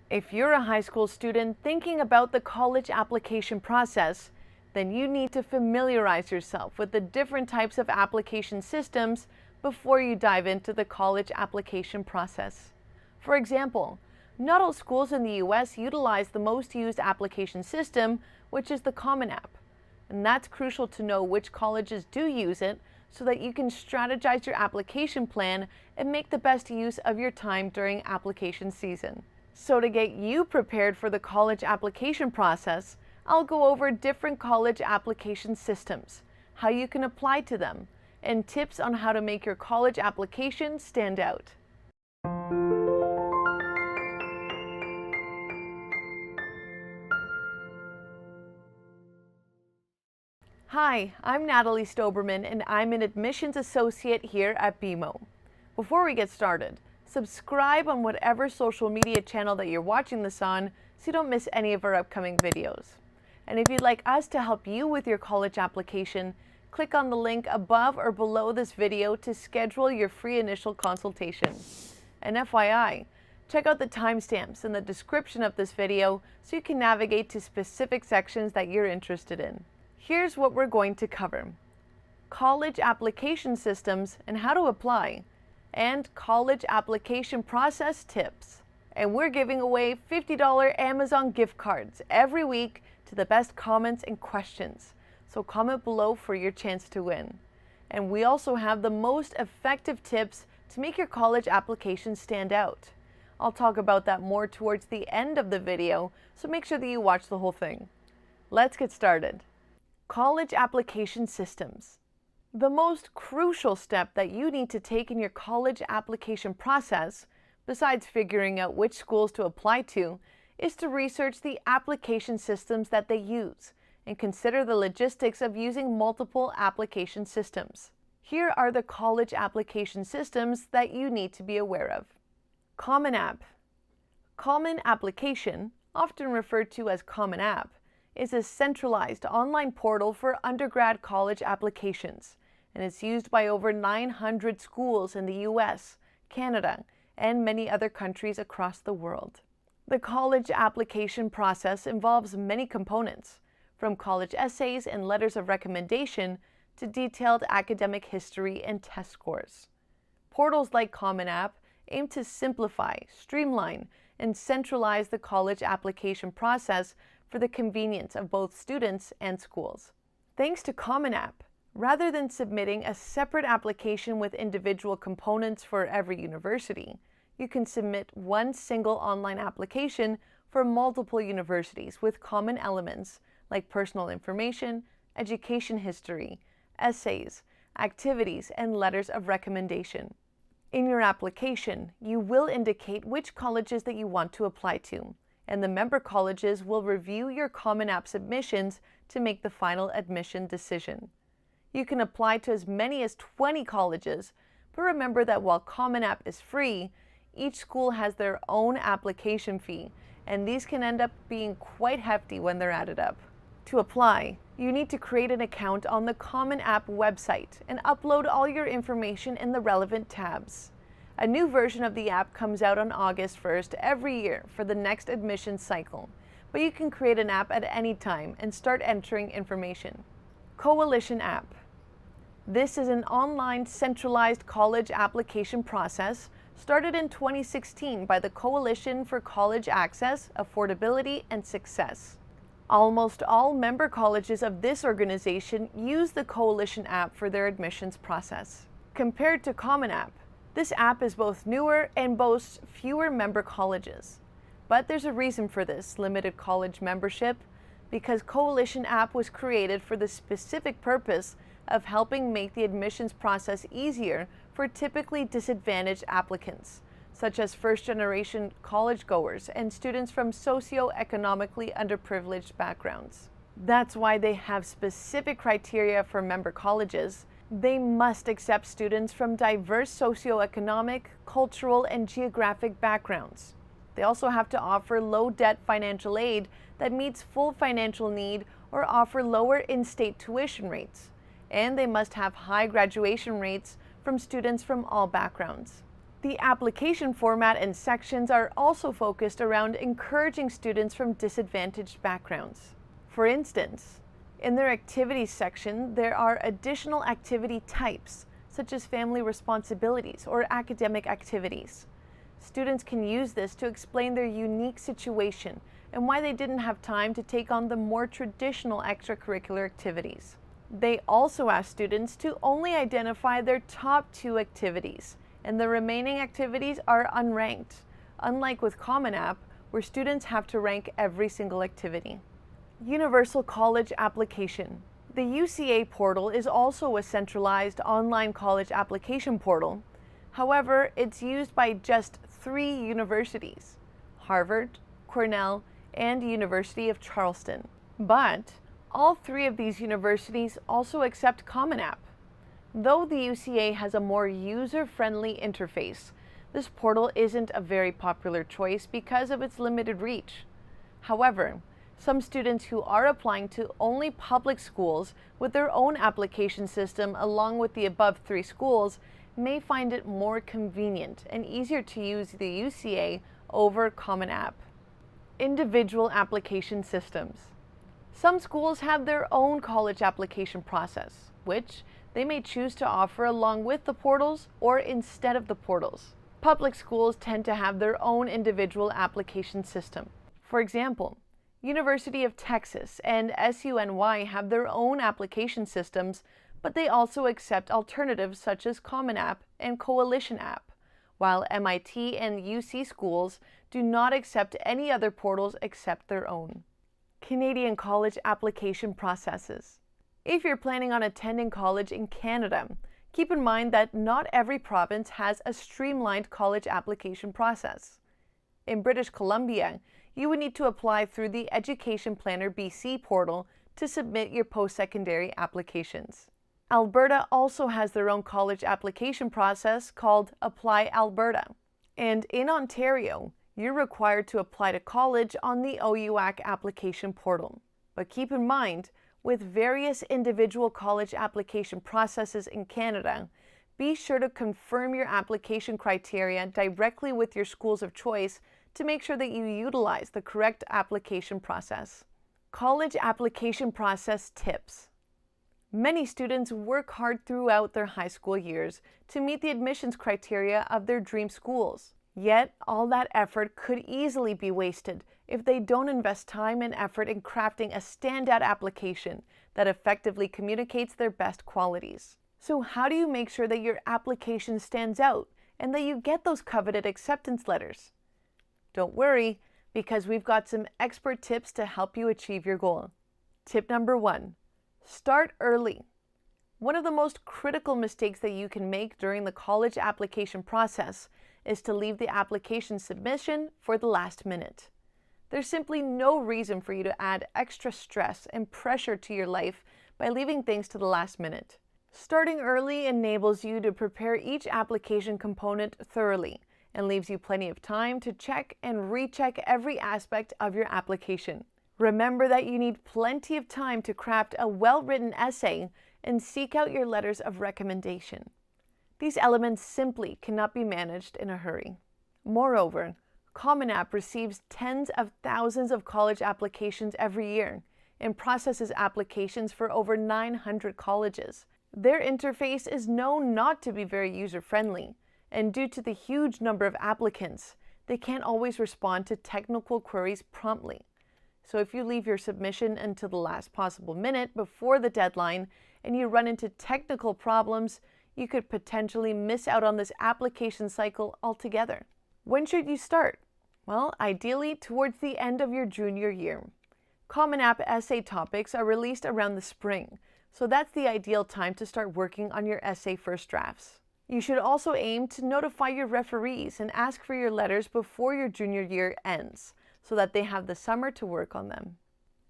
If you're a high school student thinking about the college application process, then you need to familiarize yourself with the different types of application systems before you dive into the college application process. For example, not all schools in the US utilize the most used application system, which is the Common App. And that's crucial to know which colleges do use it so that you can strategize your application plan and make the best use of your time during application season. So to get you prepared for the college application process, I'll go over different college application systems, how you can apply to them, and tips on how to make your college application stand out. Hi, I'm Natalie Stoberman and I'm an admissions associate here at BMO. Before we get started, subscribe on whatever social media channel that you're watching this on so you don't miss any of our upcoming videos. And if you'd like us to help you with your college application, click on the link above or below this video to schedule your free initial consultation. And FYI, check out the timestamps in the description of this video so you can navigate to specific sections that you're interested in. Here's what we're going to cover: college application systems and how to apply, and college application process tips. And we're giving away $50 Amazon gift cards every week to the best comments and questions. So comment below for your chance to win. And we also have the most effective tips to make your college application stand out. I'll talk about that more towards the end of the video, so make sure that you watch the whole thing. Let's get started. College application systems. The most crucial step that you need to take in your college application process, besides figuring out which schools to apply to, is to research the application systems that they use and consider the logistics of using multiple application systems. Here are the college application systems that you need to be aware of. Common App. Common Application, often referred to as Common App, is a centralized online portal for undergrad college applications, and it's used by over 900 schools in the US, Canada, and many other countries across the world. The college application process involves many components, from college essays and letters of recommendation to detailed academic history and test scores. Portals like Common App aim to simplify, streamline, and centralize the college application process for the convenience of both students and schools. Thanks to Common App, rather than submitting a separate application with individual components for every university, you can submit one single online application for multiple universities with common elements like personal information, education history, essays, activities, and letters of recommendation. In your application, you will indicate which colleges that you want to apply to, and the member colleges will review your Common App submissions to make the final admission decision. You can apply to as many as 20 colleges, but remember that while Common App is free, each school has their own application fee, and these can end up being quite hefty when they're added up. To apply, you need to create an account on the Common App website and upload all your information in the relevant tabs. A new version of the app comes out on August 1st every year for the next admission cycle, but you can create an app at any time and start entering information. Coalition App. This is an online centralized college application process started in 2016 by the Coalition for College Access, Affordability, and Success. Almost all member colleges of this organization use the Coalition App for their admissions process. Compared to Common App, this app is both newer and boasts fewer member colleges. But there's a reason for this limited college membership, because Coalition App was created for the specific purpose of helping make the admissions process easier for typically disadvantaged applicants, such as first-generation college goers and students from socioeconomically underprivileged backgrounds. That's why they have specific criteria for member colleges. They must accept students from diverse socioeconomic, cultural, and geographic backgrounds. They also have to offer low-debt financial aid that meets full financial need or offer lower in-state tuition rates. And they must have high graduation rates from students from all backgrounds. The application format and sections are also focused around encouraging students from disadvantaged backgrounds. For instance, in their activities section, there are additional activity types, such as family responsibilities or academic activities. Students can use this to explain their unique situation and why they didn't have time to take on the more traditional extracurricular activities. They also ask students to only identify their top 2 activities, and the remaining activities are unranked, unlike with Common App, where students have to rank every single activity. Universal College Application. The UCA portal is also a centralized online college application portal. However, it's used by just 3 universities: Harvard, Cornell, and University of Charleston. But all 3 of these universities also accept Common App. Though the UCA has a more user-friendly interface, this portal isn't a very popular choice because of its limited reach. However, some students who are applying to only public schools with their own application system along with the above 3 schools may find it more convenient and easier to use the UCA over Common App. Individual application systems. Some schools have their own college application process, which they may choose to offer along with the portals or instead of the portals. Public schools tend to have their own individual application system. For example, University of Texas and SUNY have their own application systems, but they also accept alternatives such as Common App and Coalition App, while MIT and UC schools do not accept any other portals except their own. Canadian college application processes. If you're planning on attending college in Canada, keep in mind that not every province has a streamlined college application process. In British Columbia, you would need to apply through the Education Planner BC portal to submit your post-secondary applications. Alberta also has their own college application process called Apply Alberta. And in Ontario, you're required to apply to college on the OUAC application portal. But keep in mind, with various individual college application processes in Canada, be sure to confirm your application criteria directly with your schools of choice to make sure that you utilize the correct application process. College application process tips. Many students work hard throughout their high school years to meet the admissions criteria of their dream schools. Yet, all that effort could easily be wasted if they don't invest time and effort in crafting a standout application that effectively communicates their best qualities. So how do you make sure that your application stands out and that you get those coveted acceptance letters? Don't worry, because we've got some expert tips to help you achieve your goal. Tip number 1, start early. One of the most critical mistakes that you can make during the college application process is to leave the application submission for the last minute. There's simply no reason for you to add extra stress and pressure to your life by leaving things to the last minute. Starting early enables you to prepare each application component thoroughly and leaves you plenty of time to check and recheck every aspect of your application. Remember that you need plenty of time to craft a well-written essay and seek out your letters of recommendation. These elements simply cannot be managed in a hurry. Moreover, Common App receives tens of thousands of college applications every year and processes applications for over 900 colleges. Their interface is known not to be very user-friendly, and due to the huge number of applicants, they can't always respond to technical queries promptly. So if you leave your submission until the last possible minute before the deadline and you run into technical problems, you could potentially miss out on this application cycle altogether. When should you start? Well, ideally towards the end of your junior year. Common App essay topics are released around the spring, so that's the ideal time to start working on your essay first drafts. You should also aim to notify your referees and ask for your letters before your junior year ends, so that they have the summer to work on them.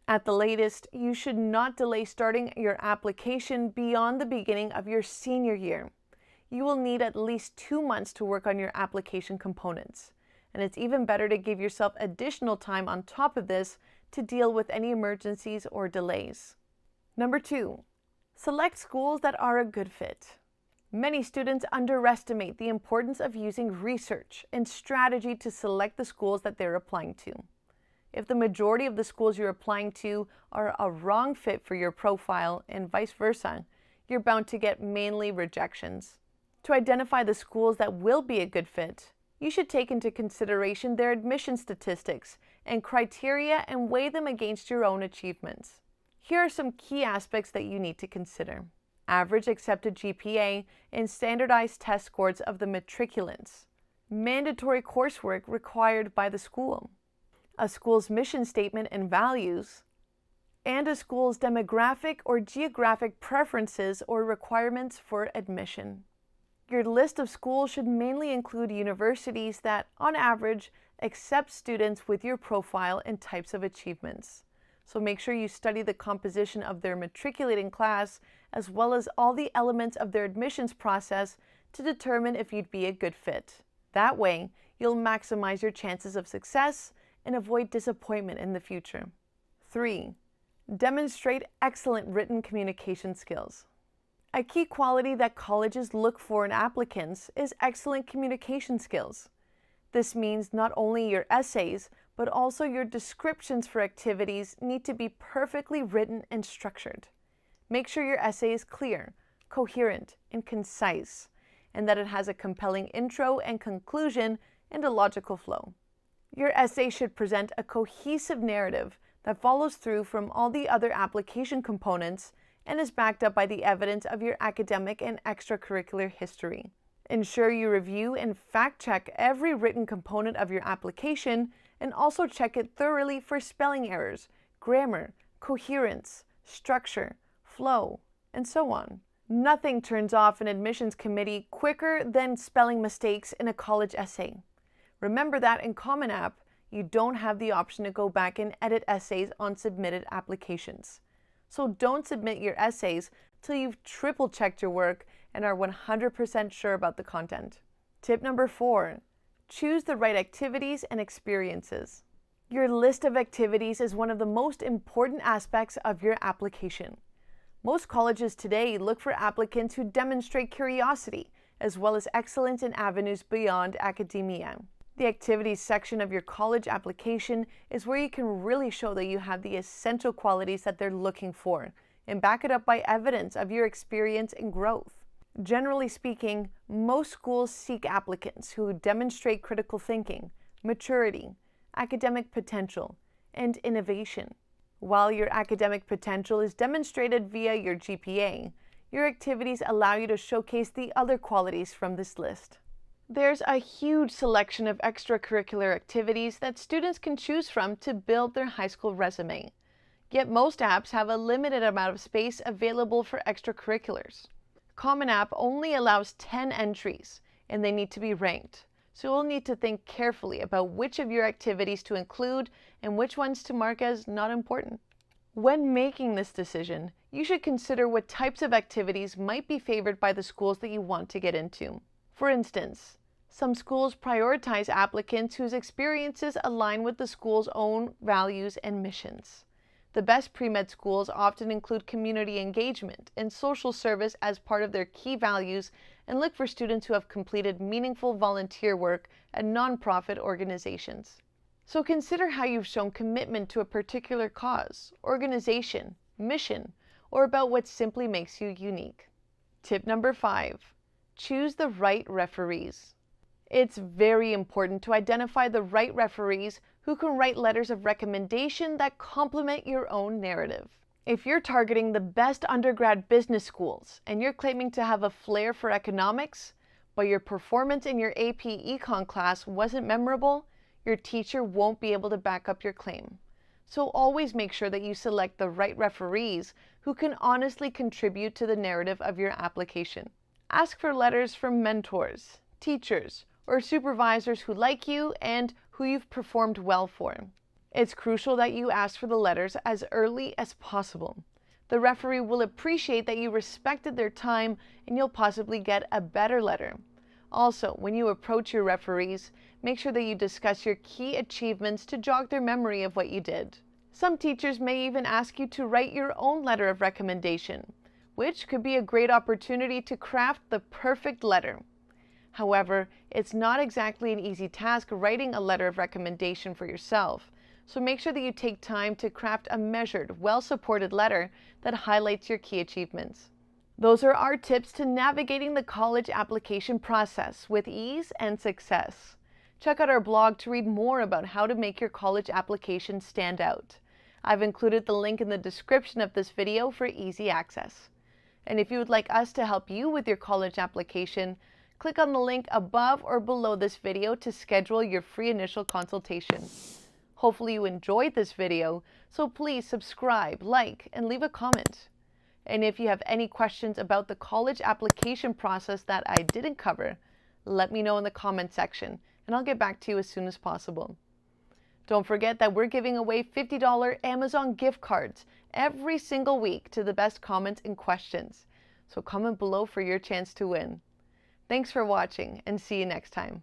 At the latest, you should not delay starting your application beyond the beginning of your senior year. You will need at least 2 months to work on your application components, and it's even better to give yourself additional time on top of this to deal with any emergencies or delays. Number 2, select schools that are a good fit. Many students underestimate the importance of using research and strategy to select the schools that they're applying to. If the majority of the schools you're applying to are a wrong fit for your profile and vice versa, you're bound to get mainly rejections. To identify the schools that will be a good fit, you should take into consideration their admission statistics and criteria and weigh them against your own achievements. Here are some key aspects that you need to consider: average accepted GPA and standardized test scores of the matriculants, mandatory coursework required by the school, a school's mission statement and values, and a school's demographic or geographic preferences or requirements for admission. Your list of schools should mainly include universities that, on average, accept students with your profile and types of achievements. So make sure you study the composition of their matriculating class as well as all the elements of their admissions process to determine if you'd be a good fit. That way, you'll maximize your chances of success and avoid disappointment in the future. 3. Demonstrate excellent written communication skills. A key quality that colleges look for in applicants is excellent communication skills. This means not only your essays, but also your descriptions for activities need to be perfectly written and structured. Make sure your essay is clear, coherent, and concise, and that it has a compelling intro and conclusion and a logical flow. Your essay should present a cohesive narrative that follows through from all the other application components and is backed up by the evidence of your academic and extracurricular history. Ensure you review and fact-check every written component of your application and also check it thoroughly for spelling errors, grammar, coherence, structure, flow, and so on. Nothing turns off an admissions committee quicker than spelling mistakes in a college essay. Remember that in Common App, you don't have the option to go back and edit essays on submitted applications. So don't submit your essays till you've triple-checked your work and are 100% sure about the content. Tip number 4, choose the right activities and experiences. Your list of activities is one of the most important aspects of your application. Most colleges today look for applicants who demonstrate curiosity, as well as excellence in avenues beyond academia. The activities section of your college application is where you can really show that you have the essential qualities that they're looking for, and back it up by evidence of your experience and growth. Generally speaking, most schools seek applicants who demonstrate critical thinking, maturity, academic potential, and innovation. While your academic potential is demonstrated via your GPA, your activities allow you to showcase the other qualities from this list. There's a huge selection of extracurricular activities that students can choose from to build their high school resume. Yet most apps have a limited amount of space available for extracurriculars. Common App only allows 10 entries, and they need to be ranked. So you'll need to think carefully about which of your activities to include and which ones to mark as not important. When making this decision, you should consider what types of activities might be favored by the schools that you want to get into. For instance, some schools prioritize applicants whose experiences align with the school's own values and missions. The best pre-med schools often include community engagement and social service as part of their key values and look for students who have completed meaningful volunteer work at nonprofit organizations. So consider how you've shown commitment to a particular cause, organization, mission, or about what simply makes you unique. Tip number 5. Choose the right referees. It's very important to identify the right referees who can write letters of recommendation that complement your own narrative. If you're targeting the best undergrad business schools and you're claiming to have a flair for economics, but your performance in your AP Econ class wasn't memorable, your teacher won't be able to back up your claim. So always make sure that you select the right referees who can honestly contribute to the narrative of your application. Ask for letters from mentors, teachers, or supervisors who like you and who you've performed well for. It's crucial that you ask for the letters as early as possible. The referee will appreciate that you respected their time and you'll possibly get a better letter. Also, when you approach your referees, make sure that you discuss your key achievements to jog their memory of what you did. Some teachers may even ask you to write your own letter of recommendation, which could be a great opportunity to craft the perfect letter. However, it's not exactly an easy task writing a letter of recommendation for yourself, so make sure that you take time to craft a measured, well-supported letter that highlights your key achievements. Those are our tips to navigating the college application process with ease and success. Check out our blog to read more about how to make your college application stand out. I've included the link in the description of this video for easy access. And if you would like us to help you with your college application, click on the link above or below this video to schedule your free initial consultation. Hopefully you enjoyed this video, so please subscribe, like, and leave a comment. And if you have any questions about the college application process that I didn't cover, let me know in the comment section, and I'll get back to you as soon as possible. Don't forget that we're giving away $50 Amazon gift cards every single week to the best comments and questions. So comment below for your chance to win. Thanks for watching, and see you next time.